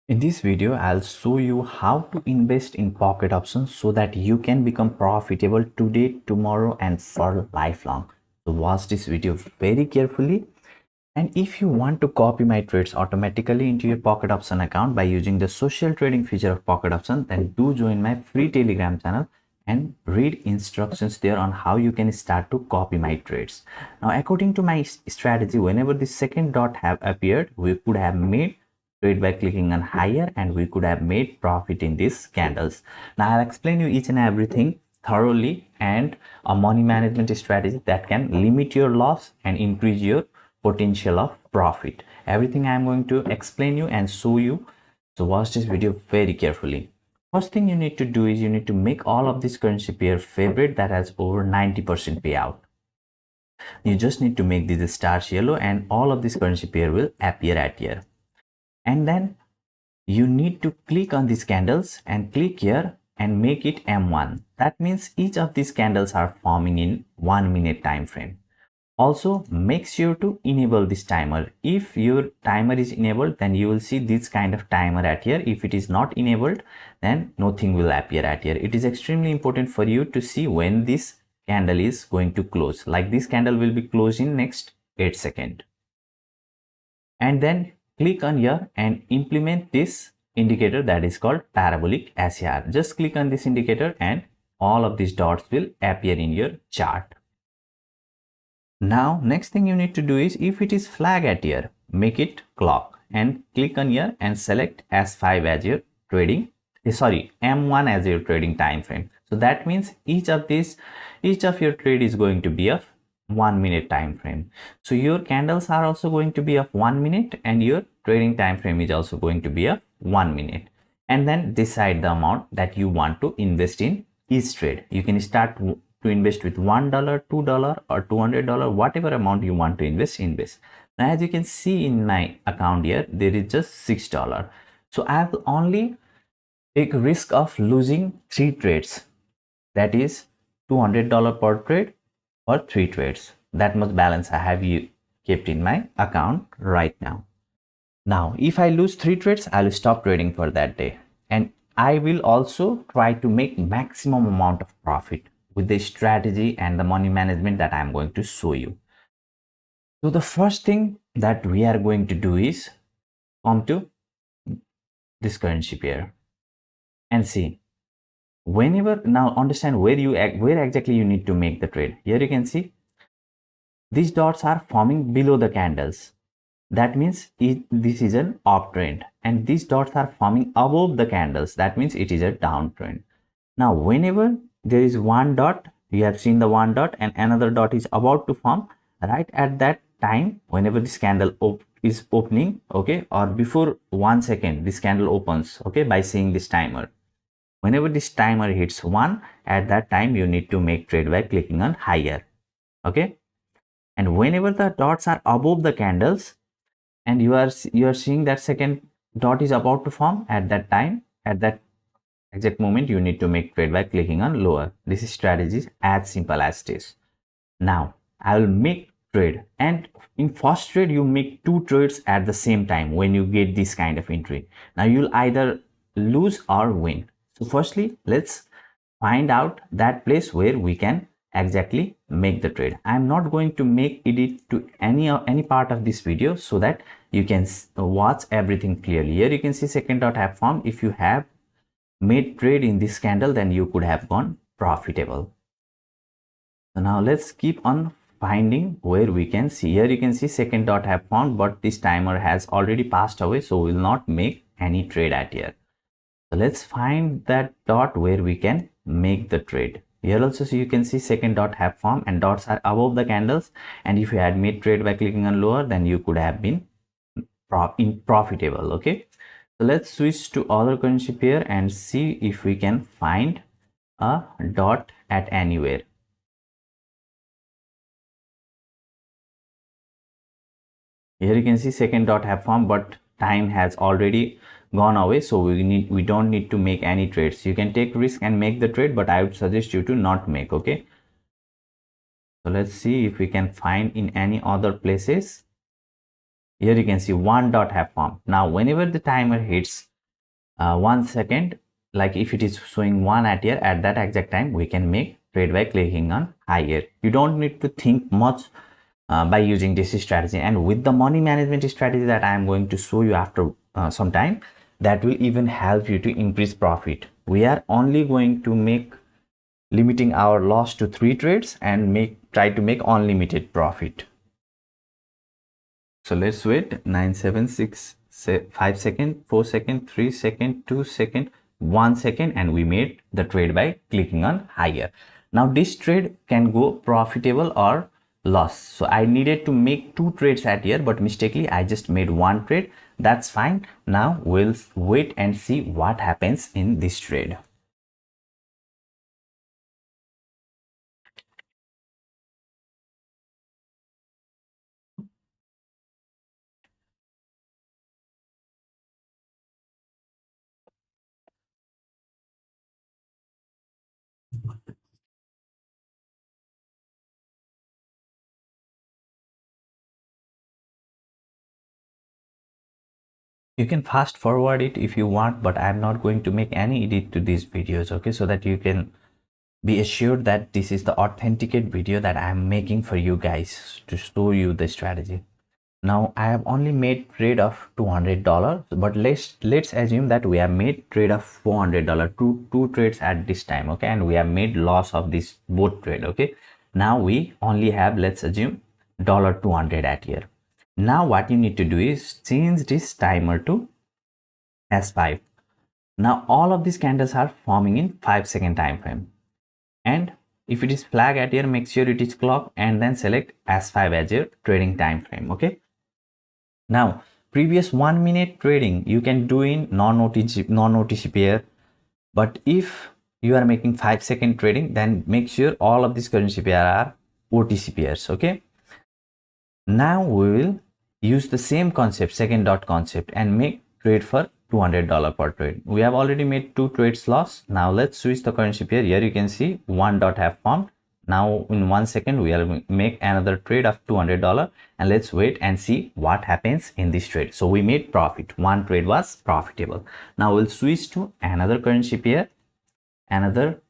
In this video, I'll show you how to invest in pocket options so that you can become profitable today, tomorrow, and for lifelong. So watch this video very carefully. And if you want to copy my trades automatically into your pocket option account by using the social trading feature of pocket option, then do join my free Telegram channel and read instructions there on how you can start to copy my trades. Now, according to my strategy, whenever the second dot have appeared, we could have made trade by clicking on higher and we could have made profit in these candles. Now, I'll explain you each and everything thoroughly and a money management strategy that can limit your loss and increase your potential of profit. Everything I am going to explain you and show you. So watch this video very carefully. First thing you need to do is you need to make all of this currency pair favorite that has over 90% payout. You just need to make this stars yellow and all of this currency pair will appear at here. And then you need to click on these candles and click here and make it M1. That means each of these candles are forming in 1 minute time frame. Also, make sure to enable this timer. If your timer is enabled, then you will see this kind of timer at here. If it is not enabled, then nothing will appear at here. It is extremely important for you to see when this candle is going to close. Like this candle will be closed in next 8 seconds. And then click on here and implement this indicator that is called parabolic SAR. Just click on this indicator and all of these dots will appear in your chart. Now, next thing you need to do is if it is flag at here, make it clock and click on here and select S5 as your trading, M1 as your trading time frame. So that means each of your trade is going to be of 1 minute time frame. So your candles are also going to be of 1 minute and your trading time frame is also going to be of 1 minute. And then decide the amount that you want to invest in each trade. You can start to invest with $1, $2 or $200, whatever amount you want to invest. Now, as you can see in my account here, there is just $6. So I will only take risk of losing 3 trades. That is $200 per trade for 3 trades. That much balance I have kept in my account right now. Now, if I lose 3 trades, I will stop trading for that day. And I will also try to make maximum amount of profit with the strategy and the money management that I am going to show you. So the first thing that we are going to do is come to this currency pair and see whenever, now understand where exactly you need to make the trade. Here you can see these dots are forming below the candles. That means this is an uptrend, and these dots are forming above the candles. That means it is a downtrend. Now, whenever there is one dot, we have seen the one dot and another dot is about to form, right at that time, whenever this candle is opening, okay, or before 1 second, this candle opens, okay, by seeing this timer. Whenever this timer hits 1, at that time, you need to make trade by clicking on higher, okay. And whenever the dots are above the candles, and you are seeing that second dot is about to form, at that time, at that exact moment, you need to make trade by clicking on lower. This strategy is as simple as this. Now I will make trade, and in first trade you make 2 trades at the same time. When you get this kind of entry, now you'll either lose or win. So firstly, let's find out that place where we can exactly make the trade. I'm not going to make edit to any part of this video so that you can watch everything clearly. Here you can see second dot have formed. If you have made trade in this candle, then you could have gone profitable. So now let's keep on finding where we can see. Here you can see second dot have formed, but this timer has already passed away, so we will not make any trade at here. So let's find that dot where we can make the trade. Here also, so you can see second dot have formed and dots are above the candles, and if you had made trade by clicking on lower, then you could have been profitable. Okay, so let's switch to other currency pair and see if we can find a dot at anywhere. Here you can see second dot have formed, but time has already gone away, so we don't need to make any trades. You can take risk and make the trade, but I would suggest you to not make. Okay, so let's see if we can find in any other places. Here you can see one dot have formed. Now whenever the timer hits 1 second, like if it is showing 1 at here, at that exact time we can make trade by clicking on higher. You don't need to think much by using this strategy. And with the money management strategy that I am going to show you after some time, that will even help you to increase profit. We are only going to make limiting our loss to 3 trades and try to make unlimited profit. So let's wait 976 5 second, 4 second, 3 second, 2 second, 1 second, and we made the trade by clicking on higher. Now this trade can go profitable or loss. So I needed to make 2 trades at here, but mistakenly I just made 1 trade. That's fine. Now we'll wait and see what happens in this trade. You can fast forward it if you want, but I'm not going to make any edit to these videos, okay, so that you can be assured that this is the authenticate video that I'm making for you guys to show you the strategy. Now I have only made trade of $200, but let's assume that we have made trade of $400, two trades at this time, okay, and we have made loss of this both trade, okay. Now we only have, let's assume, $200 at here. Now what you need to do is change this timer to S5. Now all of these candles are forming in 5-second time frame, and if it is flag at here, make sure it is clock and then select S5 as your trading time frame, okay. Now previous 1 minute trading you can do in non-OTC pair, but if you are making 5-second trading, then make sure all of these currency pair are OTC pairs, okay. Now we will use the same concept, second dot concept, and make trade for $200 per trade. We have already made 2 trades loss. Now let's switch the currency pair. Here you can see one dot have formed. Now in 1 second we will make another trade of $200, and let's wait and see what happens in this trade. So we made profit. One trade was profitable. Now we'll switch to another currency pair, another.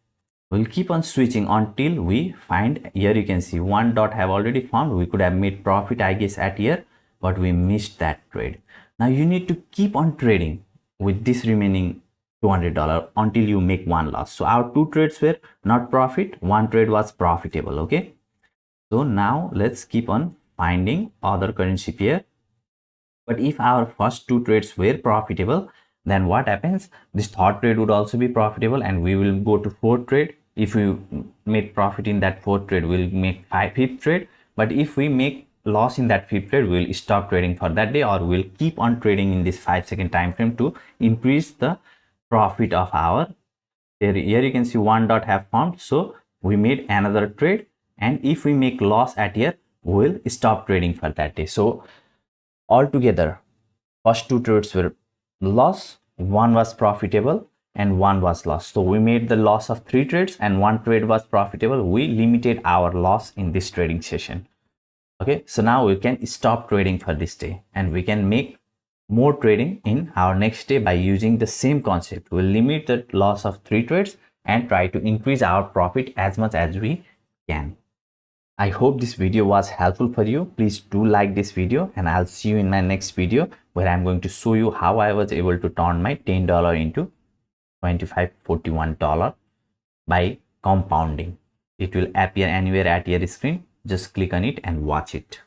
We'll keep on switching until we find. Here you can see one dot have already formed. We could have made profit, I guess, at here, but we missed that trade. Now you need to keep on trading with this remaining $200 until you make one loss. So our 2 trades were not profit, 1 trade was profitable, okay. So now let's keep on finding other currency pair. But if our first 2 trades were profitable, then what happens? This third trade would also be profitable, and we will go to 4th trade. If we make profit in that 4th trade, we'll make 5th trade. But if we make loss in that 5th trade, we'll stop trading for that day, or we'll keep on trading in this 5-second time frame to increase the profit of our. Here you can see one dot have formed, so we made another trade, and if we make loss at here, we'll stop trading for that day. So altogether, first 2 trades were loss, 1 was profitable, and 1 was lost. So we made the loss of 3 trades and 1 trade was profitable. We limited our loss in this trading session. Okay, so now we can stop trading for this day, and we can make more trading in our next day by using the same concept. We'll limit the loss of 3 trades and try to increase our profit as much as we can. I hope this video was helpful for you. Please do like this video, and I'll see you in my next video where I'm going to show you how I was able to turn my $10 into $25.41 by compounding. It will appear anywhere at your screen. Just click on it and watch it.